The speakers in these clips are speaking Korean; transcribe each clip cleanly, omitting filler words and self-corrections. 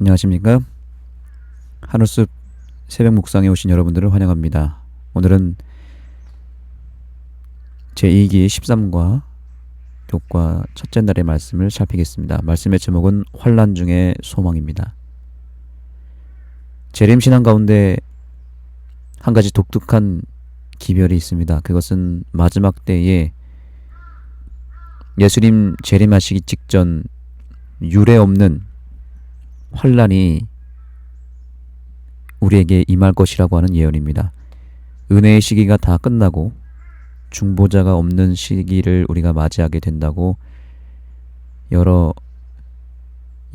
안녕하십니까? 하늘숲 새벽 묵상에 오신 여러분들을 환영합니다. 오늘은 제2기 13과 교과 첫째 날의 말씀을 살피겠습니다. 말씀의 제목은 환난 중의 소망입니다. 재림신앙 가운데 한 가지 독특한 기별이 있습니다. 그것은 마지막 때에 예수님 재림하시기 직전 유례 없는 환난이 우리에게 임할 것이라고 하는 예언입니다. 은혜의 시기가 다 끝나고 중보자가 없는 시기를 우리가 맞이하게 된다고 여러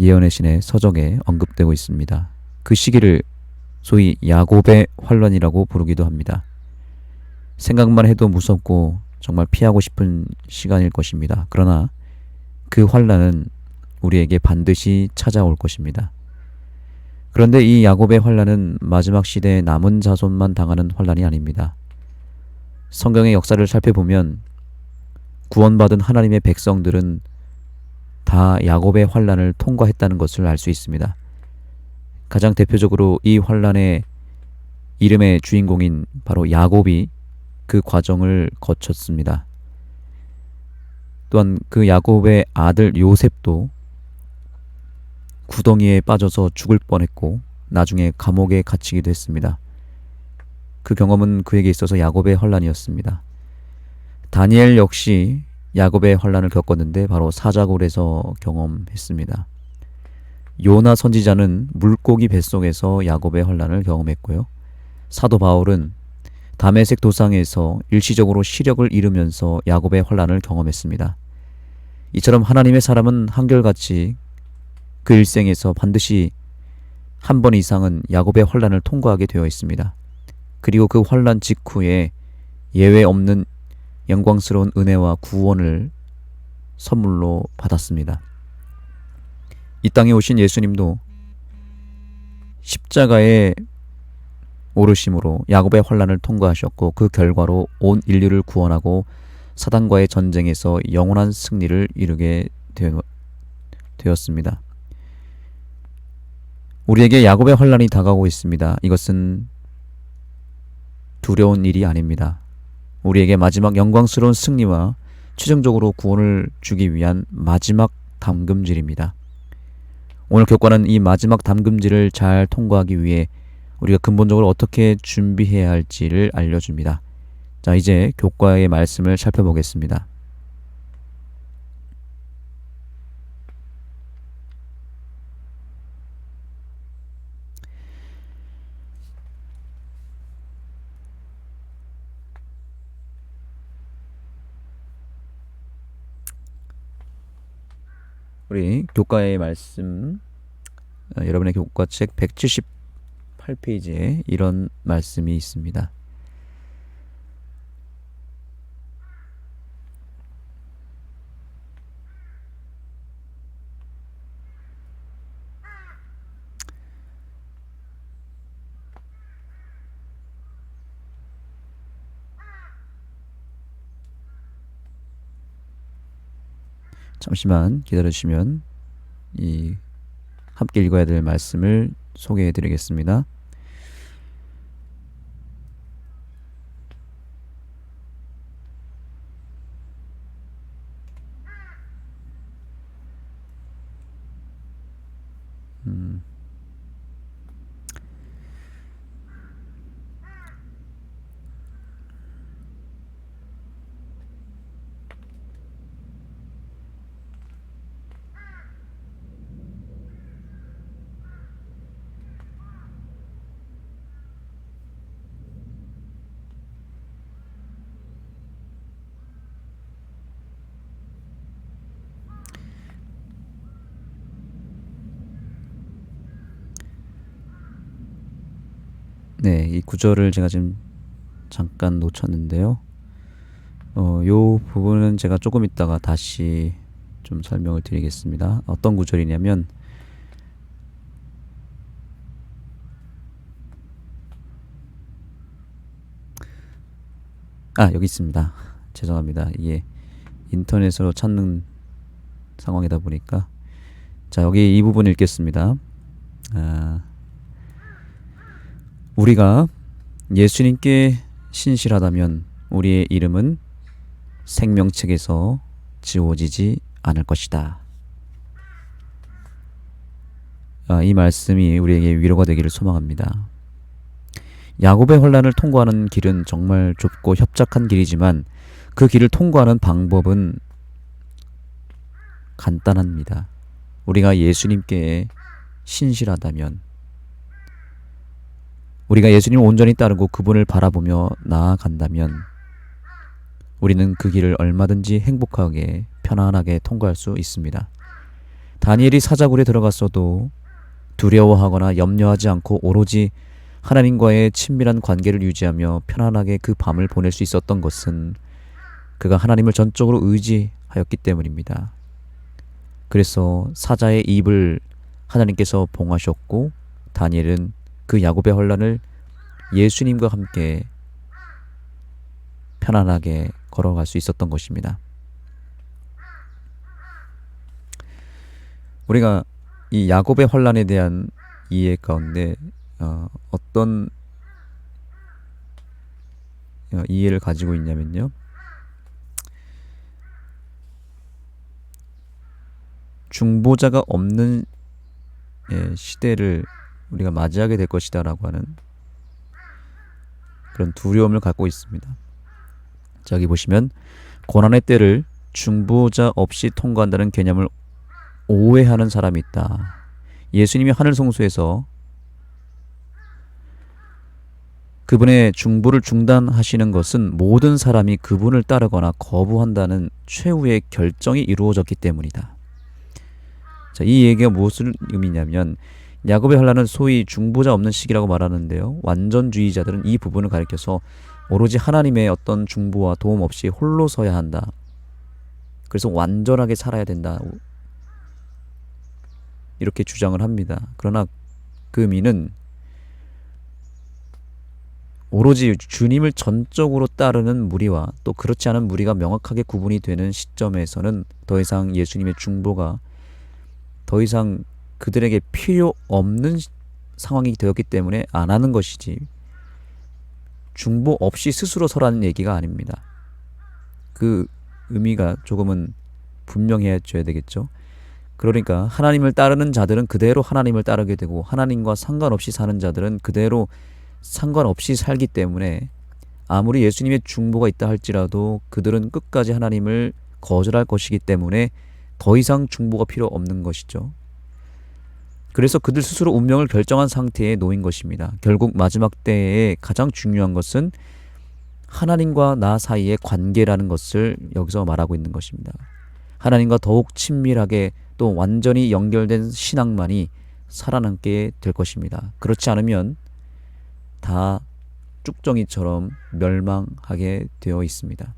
예언의 신의 서적에 언급되고 있습니다. 그 시기를 소위 야곱의 환난이라고 부르기도 합니다. 생각만 해도 무섭고 정말 피하고 싶은 시간일 것입니다. 그러나 그 환난은 우리에게 반드시 찾아올 것입니다. 그런데 이 야곱의 환난은 마지막 시대의 남은 자손만 당하는 환난이 아닙니다. 성경의 역사를 살펴보면 구원받은 하나님의 백성들은 다 야곱의 환난을 통과했다는 것을 알 수 있습니다. 가장 대표적으로 이 환난의 이름의 주인공인 바로 야곱이 그 과정을 거쳤습니다. 또한 그 야곱의 아들 요셉도 구덩이에 빠져서 죽을 뻔했고 나중에 감옥에 갇히기도 했습니다. 그 경험은 그에게 있어서 야곱의 환난이었습니다. 다니엘 역시 야곱의 환난을 겪었는데 바로 사자굴에서 경험했습니다. 요나 선지자는 물고기 뱃속에서 야곱의 환난을 경험했고요. 사도 바울은 다메섹 도상에서 일시적으로 시력을 잃으면서 야곱의 환난을 경험했습니다. 이처럼 하나님의 사람은 한결같이 그 일생에서 반드시 한 번 이상은 야곱의 환난을 통과하게 되어 있습니다. 그리고 그 환난 직후에 예외 없는 영광스러운 은혜와 구원을 선물로 받았습니다. 이 땅에 오신 예수님도 십자가에 오르심으로 야곱의 환난을 통과하셨고 그 결과로 온 인류를 구원하고 사단과의 전쟁에서 영원한 승리를 이루게 되었습니다. 우리에게 야곱의 환난이 다가오고 있습니다. 이것은 두려운 일이 아닙니다. 우리에게 마지막 영광스러운 승리와 최종적으로 구원을 주기 위한 마지막 담금질입니다. 오늘 교과는 이 마지막 담금질을 잘 통과하기 위해 우리가 근본적으로 어떻게 준비해야 할지를 알려줍니다. 자, 이제 교과의 말씀을 살펴보겠습니다. 우리 교과의 말씀, 여러분의 교과책 178페이지에 이런 말씀이 있습니다. 잠시만 기다려주시면 함께 읽어야 될 말씀을 소개해 드리겠습니다. 네, 이 구절을 제가 지금 잠깐 놓쳤는데요. 요 부분은 제가 조금 있다가 다시 좀 설명을 드리겠습니다. 어떤 구절이냐면 여기 있습니다. 죄송합니다. 이게 인터넷으로 찾는 상황이다 보니까 자, 여기 이 부분 읽겠습니다. 아, 우리가 예수님께 신실하다면 우리의 이름은 생명책에서 지워지지 않을 것이다. 이 말씀이 우리에게 위로가 되기를 소망합니다. 야곱의 혼란을 통과하는 길은 정말 좁고 협착한 길이지만 그 길을 통과하는 방법은 간단합니다. 우리가 예수님께 신실하다면, 우리가 예수님을 온전히 따르고 그분을 바라보며 나아간다면 우리는 그 길을 얼마든지 행복하게 편안하게 통과할 수 있습니다. 다니엘이 사자굴에 들어갔어도 두려워하거나 염려하지 않고 오로지 하나님과의 친밀한 관계를 유지하며 편안하게 그 밤을 보낼 수 있었던 것은 그가 하나님을 전적으로 의지하였기 때문입니다. 그래서 사자의 입을 하나님께서 봉하셨고 다니엘은 그 야곱의 혼란을 예수님과 함께 편안하게 걸어갈 수 있었던 것입니다. 우리가 이 야곱의 혼란에 대한 이해 가운데 어떤 이해를 가지고 있냐면요. 중보자가 없는 시대를 우리가 맞이하게 될 것이다 라고 하는 그런 두려움을 갖고 있습니다. 자, 여기 보시면 고난의 때를 중보자 없이 통과한다는 개념을 오해하는 사람이 있다. 예수님이 하늘 성소에서 그분의 중보를 중단하시는 것은 모든 사람이 그분을 따르거나 거부한다는 최후의 결정이 이루어졌기 때문이다. 자, 이 얘기가 무엇을 의미냐면 야곱의 혼란은 소위 중보자 없는 시기라고 말하는데요. 완전주의자들은 이 부분을 가리켜서 오로지 하나님의 어떤 중보와 도움 없이 홀로 서야 한다. 그래서 완전하게 살아야 된다. 이렇게 주장을 합니다. 그러나 그 의미는 오로지 주님을 전적으로 따르는 무리와 또 그렇지 않은 무리가 명확하게 구분이 되는 시점에서는 더 이상 예수님의 중보가 더 이상 그들에게 필요 없는 상황이 되었기 때문에 안 하는 것이지 중보 없이 스스로 서라는 얘기가 아닙니다. 그 의미가 조금은 분명해져야 되겠죠. 그러니까 하나님을 따르는 자들은 그대로 하나님을 따르게 되고 하나님과 상관없이 사는 자들은 그대로 상관없이 살기 때문에 아무리 예수님의 중보가 있다 할지라도 그들은 끝까지 하나님을 거절할 것이기 때문에 더 이상 중보가 필요 없는 것이죠. 그래서 그들 스스로 운명을 결정한 상태에 놓인 것입니다. 결국 마지막 때에 가장 중요한 것은 하나님과 나 사이의 관계라는 것을 여기서 말하고 있는 것입니다. 하나님과 더욱 친밀하게 또 완전히 연결된 신앙만이 살아남게 될 것입니다. 그렇지 않으면 다 쭉정이처럼 멸망하게 되어 있습니다.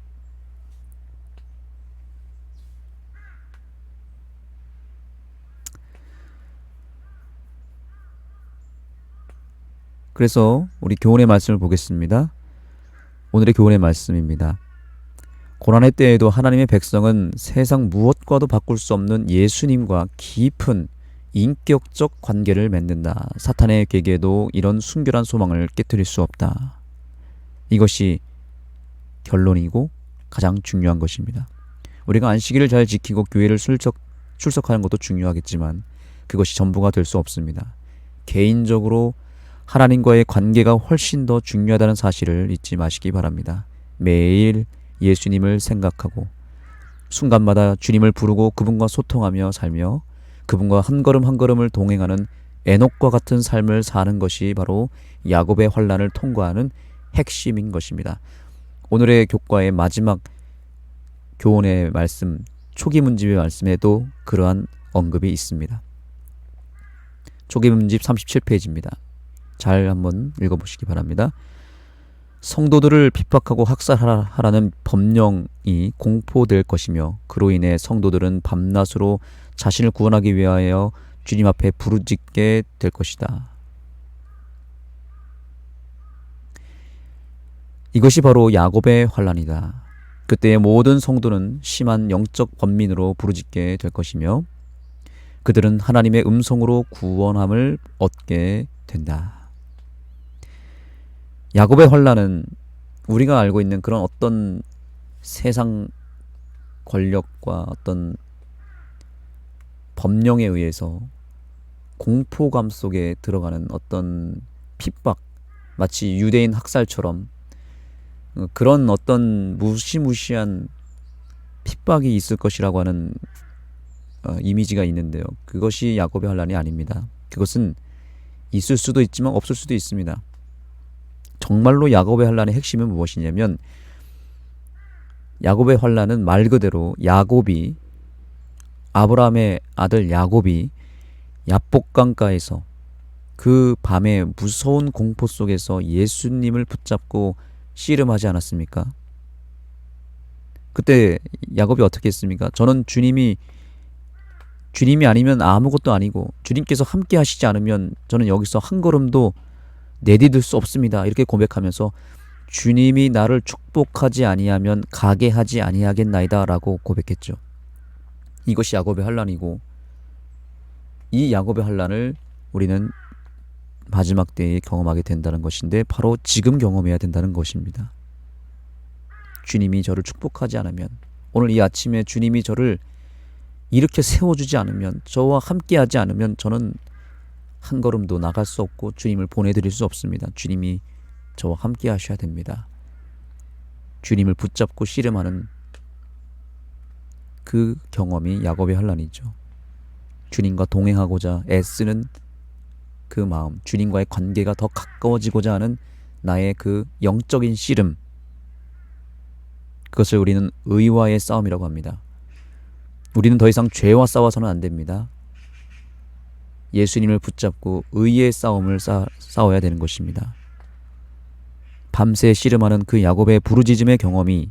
그래서 우리 교훈의 말씀을 보겠습니다. 오늘의 교훈의 말씀입니다. 고난의 때에도 하나님의 백성은 세상 무엇과도 바꿀 수 없는 예수님과 깊은 인격적 관계를 맺는다. 사탄의 계계도 이런 순결한 소망을 깨뜨릴 수 없다. 이것이 결론이고 가장 중요한 것입니다. 우리가 안식일을 잘 지키고 교회를 출석하는 것도 중요하겠지만 그것이 전부가 될 수 없습니다. 개인적으로 하나님과의 관계가 훨씬 더 중요하다는 사실을 잊지 마시기 바랍니다. 매일 예수님을 생각하고 순간마다 주님을 부르고 그분과 소통하며 살며 그분과 한 걸음 한 걸음을 동행하는 에녹과 같은 삶을 사는 것이 바로 야곱의 환난을 통과하는 핵심인 것입니다. 오늘의 교과의 마지막 교훈의 말씀, 초기 문집의 말씀에도 그러한 언급이 있습니다. 초기 문집 37페이지입니다. 잘 한번 읽어보시기 바랍니다. 성도들을 핍박하고 학살하라는 법령이 공포될 것이며 그로 인해 성도들은 밤낮으로 자신을 구원하기 위하여 주님 앞에 부르짖게 될 것이다. 이것이 바로 야곱의 환난이다. 그때의 모든 성도는 심한 영적 번민으로 부르짖게 될 것이며 그들은 하나님의 음성으로 구원함을 얻게 된다. 야곱의 환난은 우리가 알고 있는 그런 어떤 세상 권력과 어떤 법령에 의해서 공포감 속에 들어가는 어떤 핍박, 마치 유대인 학살처럼 그런 어떤 무시무시한 핍박이 있을 것이라고 하는 이미지가 있는데요. 그것이 야곱의 환난이 아닙니다. 그것은 있을 수도 있지만 없을 수도 있습니다. 정말로 야곱의 환난의 핵심은 무엇이냐면, 야곱의 환난은 말 그대로 야곱이, 아브라함의 아들 야곱이 야복강가에서 그 밤에 무서운 공포 속에서 예수님을 붙잡고 씨름하지 않았습니까? 그때 야곱이 어떻게 했습니까? 저는 주님이 아니면 아무것도 아니고, 주님께서 함께 하시지 않으면 저는 여기서 한 걸음도 내디딜 수 없습니다. 이렇게 고백하면서 주님이 나를 축복하지 아니하면 가게 하지 아니하겠나이다 라고 고백했죠. 이것이 야곱의 환난이고, 이 야곱의 환난을 우리는 마지막 때에 경험하게 된다는 것인데, 바로 지금 경험해야 된다는 것입니다. 주님이 저를 축복하지 않으면, 오늘 이 아침에 주님이 저를 이렇게 세워주지 않으면, 저와 함께하지 않으면 저는 한 걸음도 나갈 수 없고 주님을 보내드릴 수 없습니다. 주님이 저와 함께 하셔야 됩니다. 주님을 붙잡고 씨름하는 그 경험이 야곱의 환난이죠. 주님과 동행하고자 애쓰는 그 마음, 주님과의 관계가 더 가까워지고자 하는 나의 그 영적인 씨름, 그것을 우리는 의와의 싸움이라고 합니다. 우리는 더 이상 죄와 싸워서는 안 됩니다. 예수님을 붙잡고 의의 싸움을 싸워야 되는 것입니다. 밤새 씨름하는 그 야곱의 부르짖음의 경험이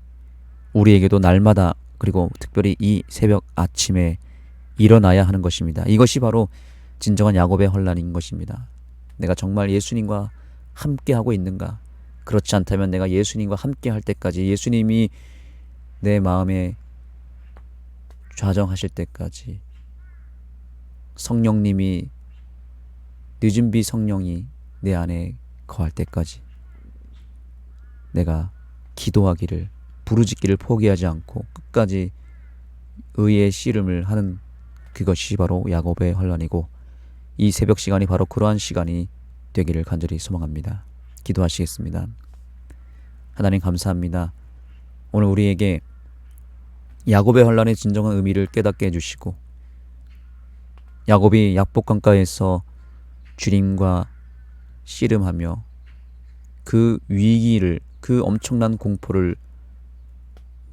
우리에게도 날마다, 그리고 특별히 이 새벽 아침에 일어나야 하는 것입니다. 이것이 바로 진정한 야곱의 환난인 것입니다. 내가 정말 예수님과 함께하고 있는가? 그렇지 않다면 내가 예수님과 함께 할 때까지, 예수님이 내 마음에 좌정하실 때까지, 성령님이, 늦은 비 성령이 내 안에 거할 때까지 내가 기도하기를, 부르짖기를 포기하지 않고 끝까지 의의 씨름을 하는, 그것이 바로 야곱의 환난이고, 이 새벽 시간이 바로 그러한 시간이 되기를 간절히 소망합니다. 기도하시겠습니다. 하나님 감사합니다. 오늘 우리에게 야곱의 환난의 진정한 의미를 깨닫게 해주시고, 야곱이 야복강가에서 주님과 씨름하며 그 위기를, 그 엄청난 공포를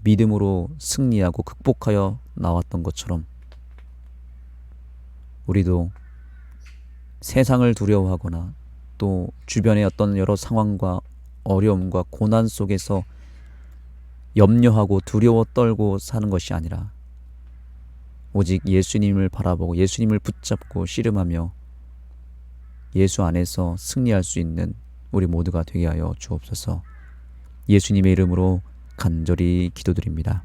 믿음으로 승리하고 극복하여 나왔던 것처럼, 우리도 세상을 두려워하거나 또 주변의 어떤 여러 상황과 어려움과 고난 속에서 염려하고 두려워 떨고 사는 것이 아니라, 오직 예수님을 바라보고 예수님을 붙잡고 씨름하며 예수 안에서 승리할 수 있는 우리 모두가 되게 하여 주옵소서. 예수님의 이름으로 간절히 기도드립니다.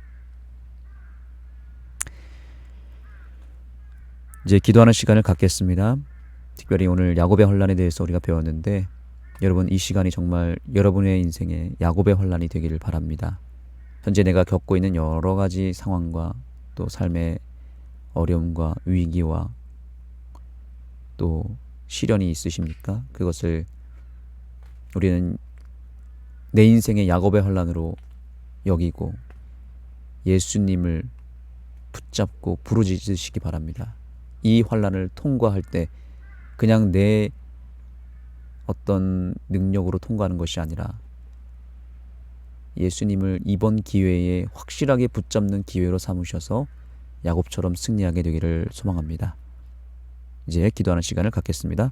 이제 기도하는 시간을 갖겠습니다. 특별히 오늘 야곱의 환난에 대해서 우리가 배웠는데, 여러분 이 시간이 정말 여러분의 인생에 야곱의 환난이 되기를 바랍니다. 현재 내가 겪고 있는 여러 가지 상황과 또 삶의 어려움과 위기와 또 시련이 있으십니까? 그것을 우리는 내 인생의 야곱의 환난으로 여기고 예수님을 붙잡고 부르짖으시기 바랍니다. 이 환난을 통과할 때 그냥 내 어떤 능력으로 통과하는 것이 아니라 예수님을 이번 기회에 확실하게 붙잡는 기회로 삼으셔서 야곱처럼 승리하게 되기를 소망합니다. 이제 기도하는 시간을 갖겠습니다.